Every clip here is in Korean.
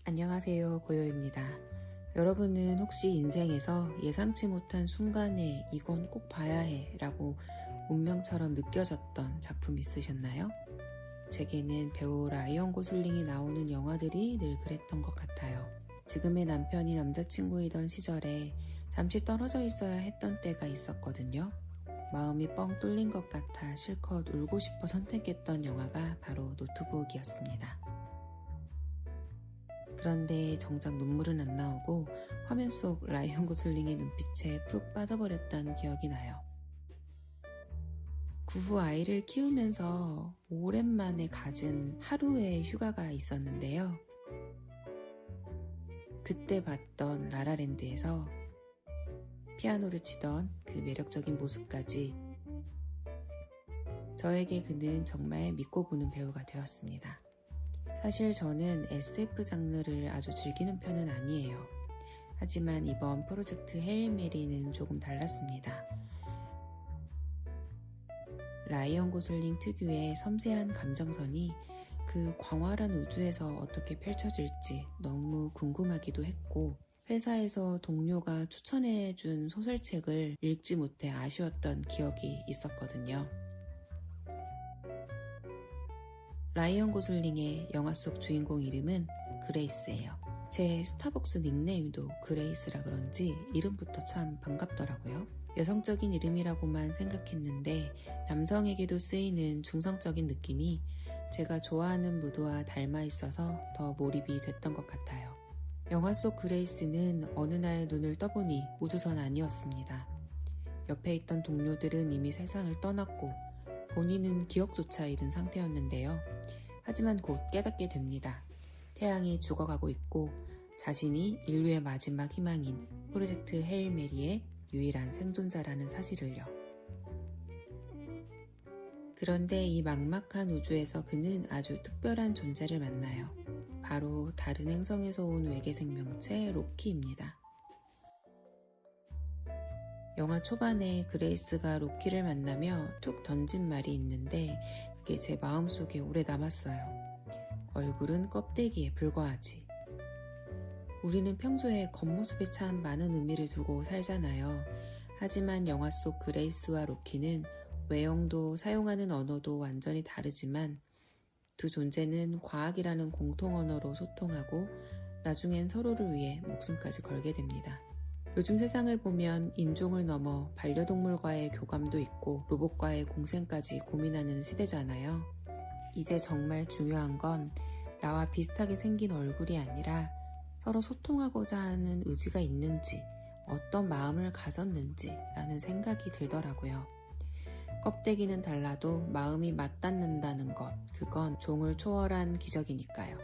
안녕하세요, 고요입니다. 여러분은 혹시 인생에서 예상치 못한 순간에 이건 꼭 봐야 해 라고 운명처럼 느껴졌던 작품 있으셨나요? 제게는 배우 라이언 고슬링이 나오는 영화들이 늘 그랬던 것 같아요. 지금의 남편이 남자친구이던 시절에 잠시 떨어져 있어야 했던 때가 있었거든요. 마음이 뻥 뚫린 것 같아 실컷 울고 싶어 선택했던 영화가 바로 노트북이었습니다. 그런데 정작 눈물은 안 나오고 화면 속 라이언 고슬링의 눈빛에 푹 빠져버렸던 기억이 나요. 그 후 아이를 키우면서 오랜만에 가진 하루의 휴가가 있었는데요. 그때 봤던 라라랜드에서 피아노를 치던 그 매력적인 모습까지 저에게 그는 정말 믿고 보는 배우가 되었습니다. 사실 저는 SF 장르를 아주 즐기는 편은 아니에요. 하지만 이번 프로젝트 헤일 메리는 조금 달랐습니다. 라이언 고슬링 특유의 섬세한 감정선이 그 광활한 우주에서 어떻게 펼쳐질지 너무 궁금하기도 했고, 회사에서 동료가 추천해준 소설책을 읽지 못해 아쉬웠던 기억이 있었거든요. 라이언 고슬링의 영화 속 주인공 이름은 그레이스예요. 제 스타벅스 닉네임도 그레이스라 그런지 이름부터 참 반갑더라고요. 여성적인 이름이라고만 생각했는데 남성에게도 쓰이는 중성적인 느낌이 제가 좋아하는 무드와 닮아 있어서 더 몰입이 됐던 것 같아요. 영화 속 그레이스는 어느 날 눈을 떠보니 우주선 안이었습니다. 옆에 있던 동료들은 이미 세상을 떠났고 본인은 기억조차 잃은 상태였는데요. 하지만 곧 깨닫게 됩니다. 태양이 죽어가고 있고 자신이 인류의 마지막 희망인 프로젝트 헤일 메리의 유일한 생존자라는 사실을요. 그런데 이 막막한 우주에서 그는 아주 특별한 존재를 만나요. 바로 다른 행성에서 온 외계 생명체 로키입니다. 영화 초반에 그레이스가 로키를 만나며 툭 던진 말이 있는데 그게 제 마음속에 오래 남았어요. 얼굴은 껍데기에 불과하지. 우리는 평소에 겉모습에 참 많은 의미를 두고 살잖아요. 하지만 영화 속 그레이스와 로키는 외형도 사용하는 언어도 완전히 다르지만 두 존재는 과학이라는 공통 언어로 소통하고 나중엔 서로를 위해 목숨까지 걸게 됩니다. 요즘 세상을 보면 인종을 넘어 반려동물과의 교감도 있고 로봇과의 공생까지 고민하는 시대잖아요. 이제 정말 중요한 건 나와 비슷하게 생긴 얼굴이 아니라 서로 소통하고자 하는 의지가 있는지, 어떤 마음을 가졌는지 라는 생각이 들더라고요. 껍데기는 달라도 마음이 맞닿는다는 것, 그건 종을 초월한 기적이니까요.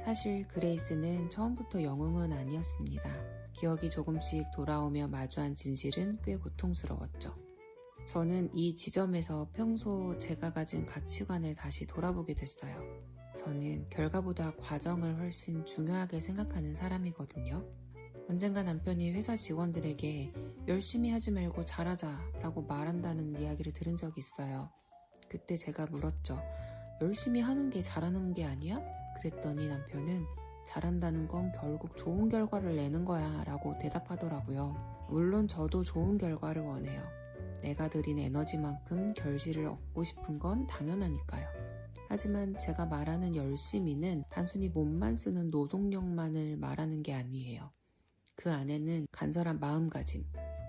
사실 그레이스는 처음부터 영웅은 아니었습니다. 기억이 조금씩 돌아오며 마주한 진실은 꽤 고통스러웠죠. 저는 이 지점에서 평소 제가 가진 가치관을 다시 돌아보게 됐어요. 저는 결과보다 과정을 훨씬 중요하게 생각하는 사람이거든요. 언젠가 남편이 회사 직원들에게 열심히 하지 말고 잘하자 라고 말한다는 이야기를 들은 적이 있어요. 그때 제가 물었죠. 열심히 하는 게 잘하는 게 아니야? 그랬더니 남편은 잘한다는 건 결국 좋은 결과를 내는 거야 라고 대답하더라고요. 물론 저도 좋은 결과를 원해요. 내가 들인 에너지만큼 결실을 얻고 싶은 건 당연하니까요. 하지만 제가 말하는 열심히는 단순히 몸만 쓰는 노동력만을 말하는 게 아니에요. 그 안에는 간절한 마음가짐,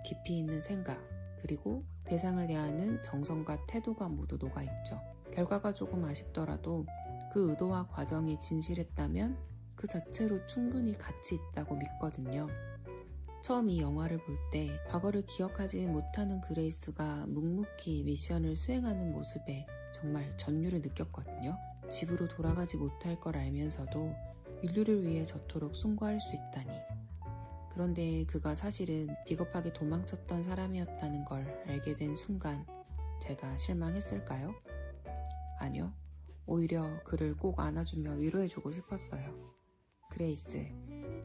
깊이 있는 생각, 그리고 대상을 대하는 정성과 태도가 모두 녹아있죠. 결과가 조금 아쉽더라도 그 의도와 과정이 진실했다면 그 자체로 충분히 가치 있다고 믿거든요. 처음 이 영화를 볼 때 과거를 기억하지 못하는 그레이스가 묵묵히 미션을 수행하는 모습에 정말 전율을 느꼈거든요. 집으로 돌아가지 못할 걸 알면서도 인류를 위해 저토록 숭고할 수 있다니. 그런데 그가 사실은 비겁하게 도망쳤던 사람이었다는 걸 알게 된 순간 제가 실망했을까요? 아니요. 오히려 그를 꼭 안아주며 위로해주고 싶었어요. 그레이스,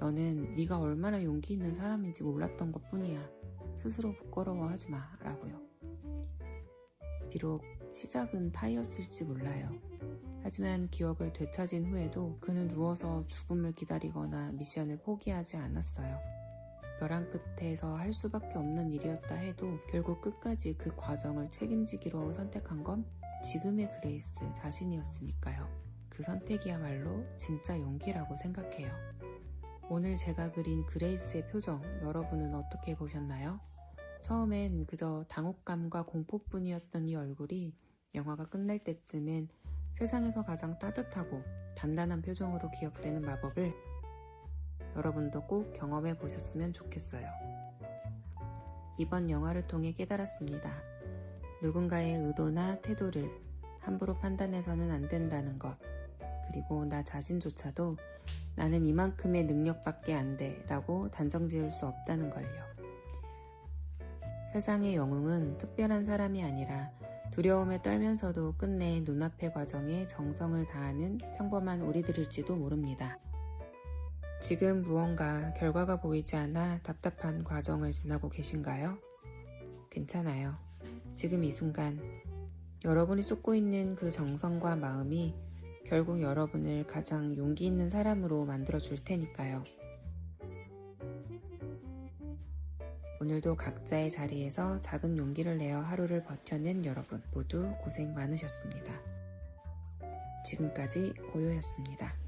너는 네가 얼마나 용기 있는 사람인지 몰랐던 것뿐이야. 스스로 부끄러워하지 마 라고요. 비록 시작은 타이였을지 몰라요. 하지만 기억을 되찾은 후에도 그는 누워서 죽음을 기다리거나 미션을 포기하지 않았어요. 벼랑 끝에서 할 수밖에 없는 일이었다 해도 결국 끝까지 그 과정을 책임지기로 선택한 건 지금의 그레이스 자신이었으니까요. 그 선택이야말로 진짜 용기라고 생각해요. 오늘 제가 그린 그레이스의 표정, 여러분은 어떻게 보셨나요? 처음엔 그저 당혹감과 공포뿐이었던 이 얼굴이 영화가 끝날 때쯤엔 세상에서 가장 따뜻하고 단단한 표정으로 기억되는 마법을 여러분도 꼭 경험해 보셨으면 좋겠어요. 이번 영화를 통해 깨달았습니다. 누군가의 의도나 태도를 함부로 판단해서는 안 된다는 것, 그리고 나 자신조차도 나는 이만큼의 능력밖에 안 돼 라고 단정 지을 수 없다는 걸요. 세상의 영웅은 특별한 사람이 아니라 두려움에 떨면서도 끝내 눈앞의 과정에 정성을 다하는 평범한 우리들일지도 모릅니다. 지금 무언가 결과가 보이지 않아 답답한 과정을 지나고 계신가요? 괜찮아요. 지금 이 순간 여러분이 쏟고 있는 그 정성과 마음이 결국 여러분을 가장 용기 있는 사람으로 만들어줄 테니까요. 오늘도 각자의 자리에서 작은 용기를 내어 하루를 버텨낸 여러분 모두 고생 많으셨습니다. 지금까지 고요였습니다.